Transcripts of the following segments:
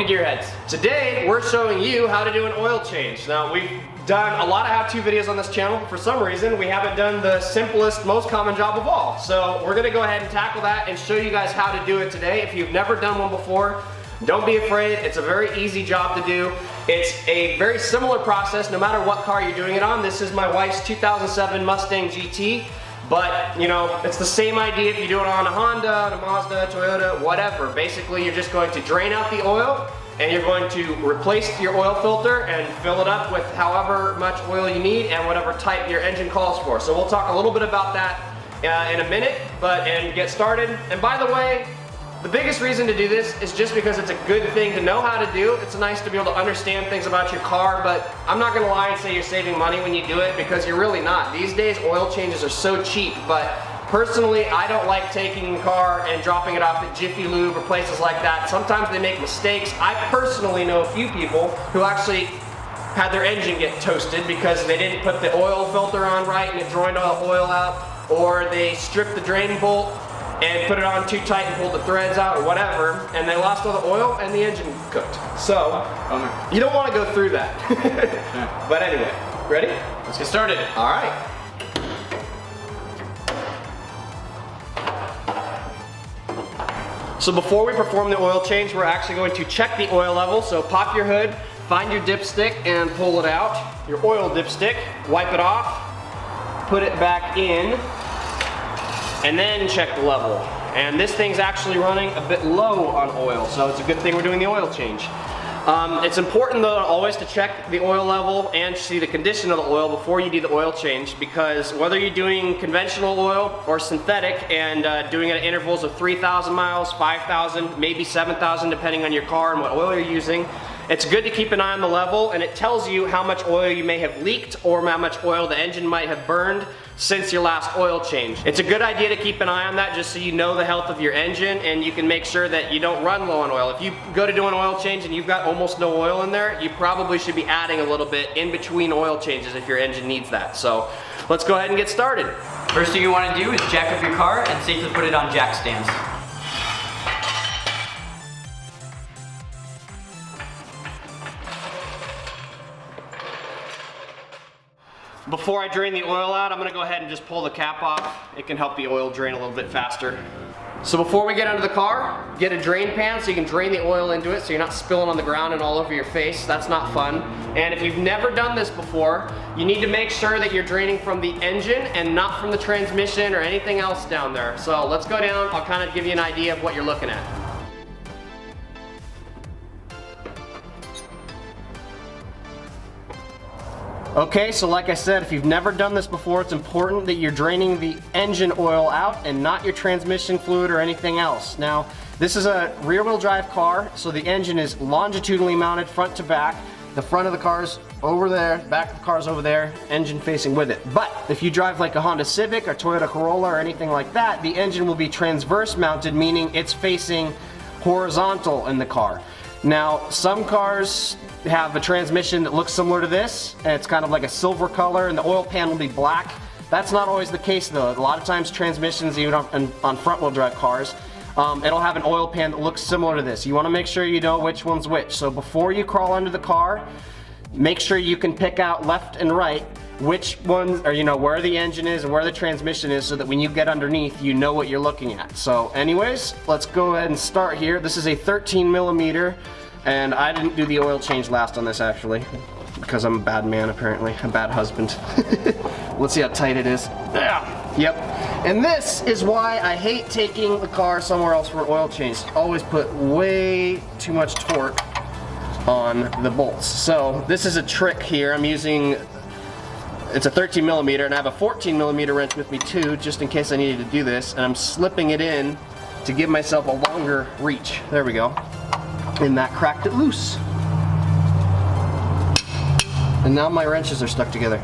Welcome to GearHeads. Today we're showing you how to do an oil change. Now we've done a lot of how-to videos on this channel. For some reason we haven't done the simplest, most common job of all. So we're gonna go ahead and tackle that and show you guys how to do it today. If you've never done one before, don't be afraid. It's a very easy job to do. It's a very similar process no matter what car you're doing it on. This is my wife's 2007 Mustang GT. But, you know, it's the same idea if you do it on a Honda, a Mazda, Toyota, whatever. Basically, you're just going to drain out the oil and you're going to replace your oil filter and fill it up with however much oil you need and whatever type your engine calls for. So we'll talk a little bit about that in a minute, and get started. And by the way, the biggest reason to do this is just because it's a good thing to know how to do. It's nice to be able to understand things about your car, but I'm not gonna lie and say you're saving money when you do it, because you're really not. These days oil changes are so cheap, but personally I don't like taking the car and dropping it off at Jiffy Lube or places like that. Sometimes they make mistakes. I personally know a few people who actually had their engine get toasted because they didn't put the oil filter on right and it drained all the oil out, or they stripped the drain bolt and put it on too tight and pulled the threads out or whatever, and they lost all the oil and the engine cooked. So, you don't want to go through that. Yeah. But anyway, ready? Let's get started. All right. So before we perform the oil change, we're actually going to check the oil level. So pop your hood, find your dipstick and pull it out. Your oil dipstick, wipe it off, put it back in, and then check the level. And this thing's actually running a bit low on oil, so it's a good thing we're doing the oil change. It's important though always to check the oil level and see the condition of the oil before you do the oil change, because whether you're doing conventional oil or synthetic and doing it at intervals of 3,000 miles, 5,000, maybe 7,000 depending on your car and what oil you're using, it's good to keep an eye on the level, and it tells you how much oil you may have leaked or how much oil the engine might have burned since your last oil change. It's a good idea to keep an eye on that just so you know the health of your engine and you can make sure that you don't run low on oil. If you go to do an oil change and you've got almost no oil in there, you probably should be adding a little bit in between oil changes if your engine needs that. So let's go ahead and get started. First thing you want to do is jack up your car and safely put it on jack stands. Before I drain the oil out, I'm gonna go ahead and just pull the cap off. It can help the oil drain a little bit faster. So before we get under the car, get a drain pan so you can drain the oil into it so you're not spilling on the ground and all over your face. That's not fun. And if you've never done this before, you need to make sure that you're draining from the engine and not from the transmission or anything else down there. So let's go down. I'll kind of give you an idea of what you're looking at. Okay, so like I said, if you've never done this before, it's important that you're draining the engine oil out and not your transmission fluid or anything else. Now, this is a rear-wheel drive car, so the engine is longitudinally mounted front to back. The front of the car's over there, back of the car's over there, engine facing with it. But if you drive like a Honda Civic or Toyota Corolla or anything like that, the engine will be transverse mounted, meaning it's facing horizontal in the car. Now, some cars have a transmission that looks similar to this, and it's kind of like a silver color, and the oil pan will be black. That's not always the case though. A lot of times transmissions, even on front-wheel drive cars, it'll have an oil pan that looks similar to this. You want to make sure you know which one's which. So before you crawl under the car, make sure you can pick out left and right which ones, or you know where the engine is and where the transmission is, so that when you get underneath you know what you're looking at. So anyways, let's go ahead and start here. This is a 13 millimeter, and I didn't do the oil change last on this actually because I'm a bad man, apparently, a bad husband. Let's see how tight it is. Yep. And this is why I hate taking the car somewhere else for an oil change. Always put way too much torque on the bolts. So this is a trick here. I'm using, it's a 13 millimeter, and I have a 14 millimeter wrench with me too, just in case I needed to do this, and I'm slipping it in to give myself a longer reach. There we go. And that cracked it loose. And now my wrenches are stuck together.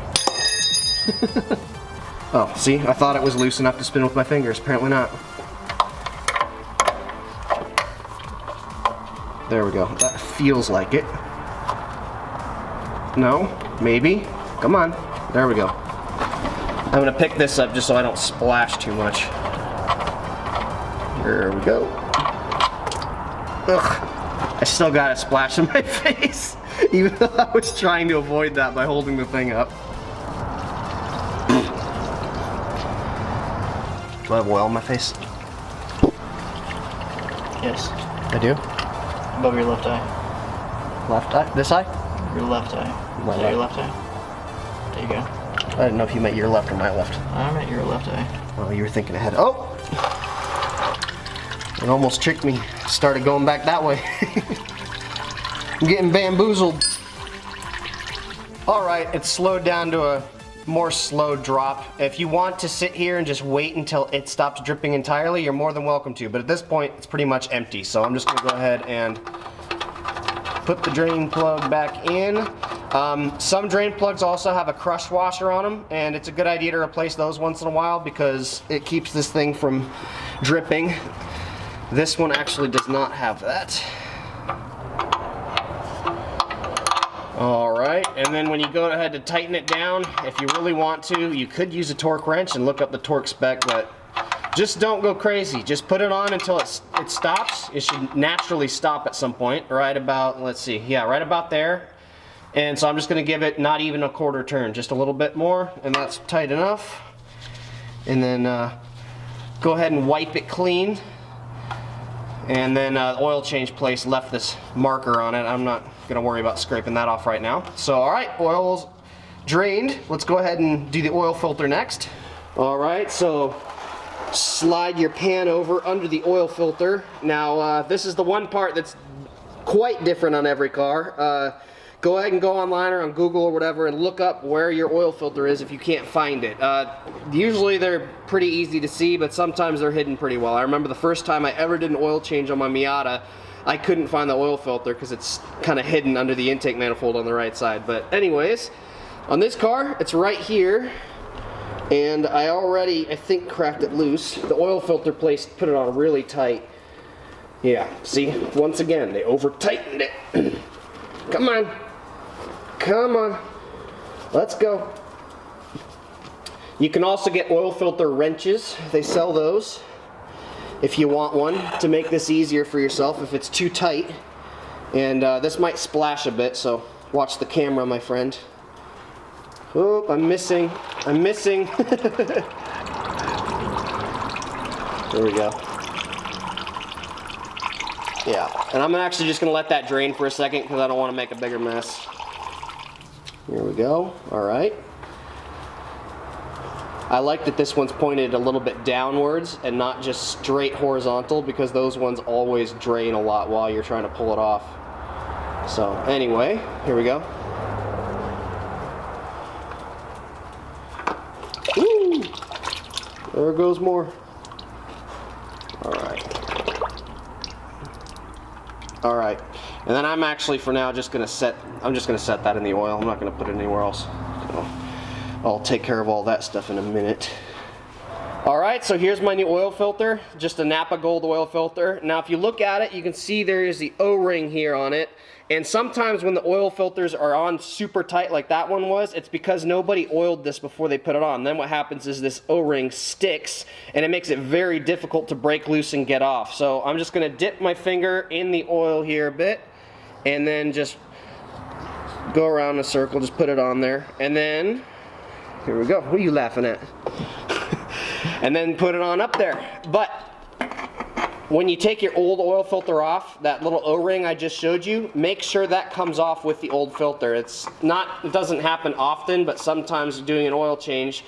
Oh, see, I thought it was loose enough to spin with my fingers. Apparently not. There we go. That feels like it. No? Maybe? Come on. There we go. I'm gonna pick this up just so I don't splash too much. There we go. Ugh. I still got a splash in my face, even though I was trying to avoid that by holding the thing up. Do I have oil on my face? Yes. I do? Above your left eye. Left eye? This eye? Your left eye. My Is that your left eye? There you go. I didn't know if you meant your left or my left. I'm at your left eye. Oh, you were thinking ahead. Oh! It almost tricked me. Started going back that way. I'm getting bamboozled. All right, it's slowed down to a more slow drop. If you want to sit here and just wait until it stops dripping entirely, you're more than welcome to. But at this point, it's pretty much empty. So I'm just gonna go ahead and put the drain plug back in. Some drain plugs also have a crush washer on them, and it's a good idea to replace those once in a while because it keeps this thing from dripping. This one actually does not have that. All right, and then when you go ahead to tighten it down, if you really want to, you could use a torque wrench and look up the torque spec, but just don't go crazy. Just put it on until it stops. It should naturally stop at some point, right about, let's see, yeah, right about there. And so I'm just gonna give it not even a quarter turn, just a little bit more, and that's tight enough. And then go ahead and wipe it clean. And then the oil change place left this marker on it. I'm not gonna worry about scraping that off right now. So all right, oil's drained. Let's go ahead and do the oil filter next. All right, so slide your pan over under the oil filter. Now this is the one part that's quite different on every car. Go ahead and go online or on Google or whatever and look up where your oil filter is if you can't find it. Usually they're pretty easy to see, but sometimes they're hidden pretty well. I remember the first time I ever did an oil change on my Miata, I couldn't find the oil filter because it's kind of hidden under the intake manifold on the right side. But anyways, on this car, it's right here. And I already, I think, cracked it loose. The oil filter place put it on really tight. Yeah, see, once again, they over-tightened it. Come on. Come on, let's go. You can also get oil filter wrenches. They sell those if you want one to make this easier for yourself if it's too tight. And this might splash a bit, so watch the camera, my friend. Oh, I'm missing. I'm missing. There we go. Yeah, and I'm actually just gonna let that drain for a second because I don't want to make a bigger mess. Here we go. All right. I like that this one's pointed a little bit downwards and not just straight horizontal because those ones always drain a lot while you're trying to pull it off. So anyway, here we go. Woo! There goes more. All right. All right. And then I'm actually, for now, I'm just gonna set that in the oil. I'm not gonna put it anywhere else. I'll take care of all that stuff in a minute. All right, so here's my new oil filter, just a Napa Gold oil filter. Now, if you look at it, you can see there is the O-ring here on it. And sometimes when the oil filters are on super tight like that one was, it's because nobody oiled this before they put it on. Then what happens is this O-ring sticks and it makes it very difficult to break loose and get off. So I'm just gonna dip my finger in the oil here a bit and then just go around in a circle, just put it on there. And then, here we go. What are you laughing at? And then put it on up there. But when you take your old oil filter off, that little O-ring I just showed you, make sure that comes off with the old filter. It doesn't happen often, but sometimes doing an oil change,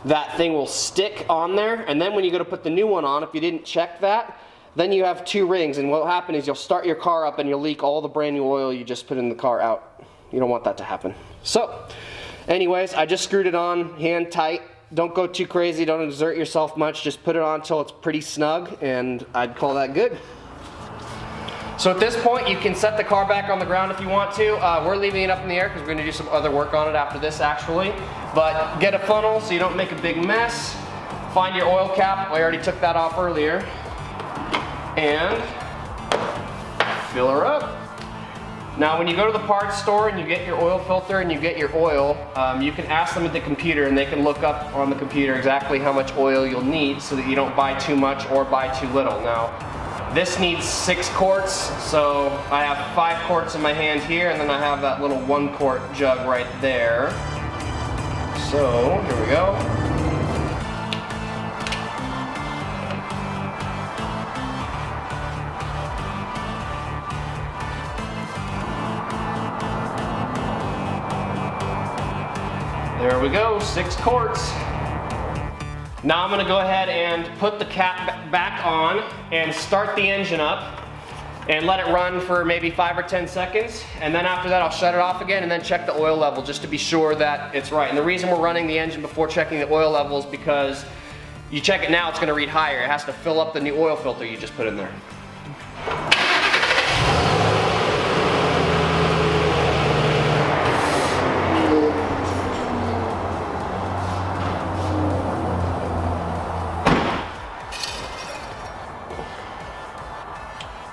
that thing will stick on there. And then when you go to put the new one on, if you didn't check that, then you have two rings. And what will happen is you'll start your car up and you'll leak all the brand new oil you just put in the car out. You don't want that to happen. So, anyways, I just screwed it on, hand tight. Don't go too crazy, don't exert yourself much, just put it on until it's pretty snug, and I'd call that good. So at this point, you can set the car back on the ground if you want to. We're leaving it up in the air because we're going to do some other work on it after this, actually. But get a funnel so you don't make a big mess. Find your oil cap. I already took that off earlier. And fill her up. Now when you go to the parts store and you get your oil filter and you get your oil, you can ask them at the computer and they can look up on the computer exactly how much oil you'll need so that you don't buy too much or buy too little. Now, This needs 6 quarts, so I have 5 quarts in my hand here, and then I have that little 1 quart jug right there. So, here we go. There we go, 6 quarts. Now I'm gonna go ahead and put the cap back on and start the engine up and let it run for maybe 5 or 10 seconds. And then after that, I'll shut it off again and then check the oil level just to be sure that it's right. And the reason we're running the engine before checking the oil level is because you check it now, it's gonna read higher. It has to fill up the new oil filter you just put in there.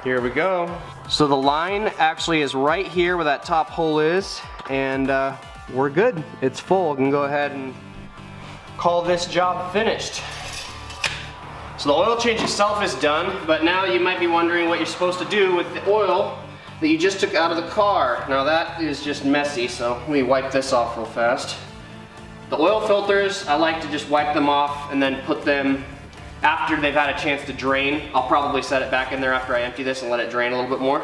Here we go. So the line actually is right here where that top hole is, and we're good. It's full. We can go ahead and call this job finished. So the oil change itself is done, but now you might be wondering what you're supposed to do with the oil that you just took out of the car. Now that is just messy, so let me wipe this off real fast. The oil filters, I like to just wipe them off and then put them after they've had a chance to drain. I'll probably set it back in there after I empty this and let it drain a little bit more.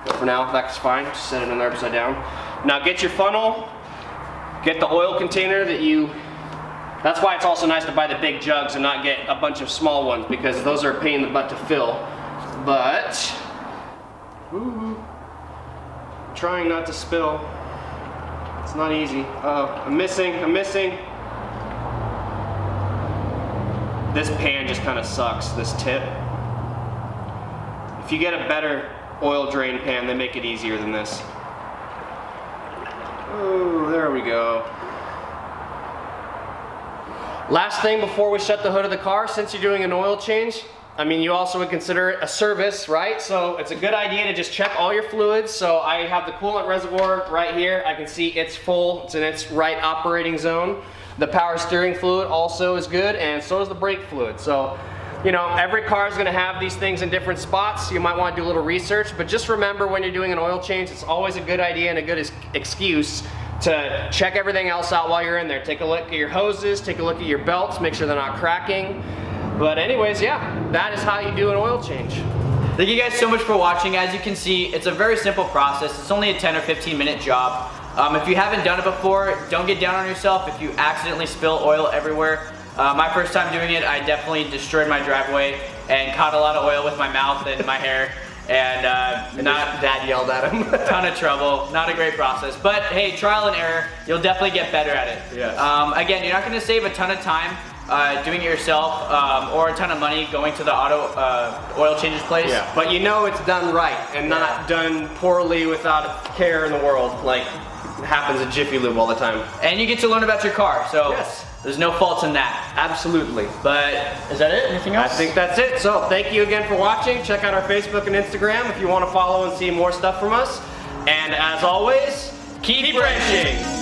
But for now, that's fine. Just set it in there upside down. Now get your funnel, get the oil container that you, that's why it's also nice to buy the big jugs and not get a bunch of small ones, because those are a pain in the butt to fill. But, trying not to spill. It's not easy. Uh-oh, I'm missing. This pan just kind of sucks, this tip. If you get a better oil drain pan, they make it easier than this. Oh, there we go. Last thing before we shut the hood of the car, since you're doing an oil change, I mean, you also would consider it a service, right? So it's a good idea to just check all your fluids. So I have the coolant reservoir right here. I can see it's full, it's in its right operating zone. The power steering fluid also is good, and so is the brake fluid. So, you know, every car is gonna have these things in different spots. You might wanna do a little research, but just remember when you're doing an oil change, it's always a good idea and a good excuse to check everything else out while you're in there. Take a look at your hoses, take a look at your belts, make sure they're not cracking. But anyways, yeah, that is how you do an oil change. Thank you guys so much for watching. As you can see, it's a very simple process. It's only a 10 or 15 minute job. If you haven't done it before, don't get down on yourself if you accidentally spill oil everywhere. My first time doing it, I definitely destroyed my driveway and caught a lot of oil with my mouth and my hair. And Dad yelled at him. Ton of trouble, not a great process. But hey, trial and error, you'll definitely get better at it. Yes. Again, you're not gonna save a ton of time doing it yourself or a ton of money going to the auto oil changes place. Yeah, but you know it's done right and not done poorly without a care in the world, like happens at Jiffy Lube all the time. And you get to learn about your car, so yes, there's no faults in that. Absolutely. But is that it? Anything else? I think that's it. So thank you again for watching. Check out our Facebook and Instagram if you want to follow and see more stuff from us. And as always, keep wrenching.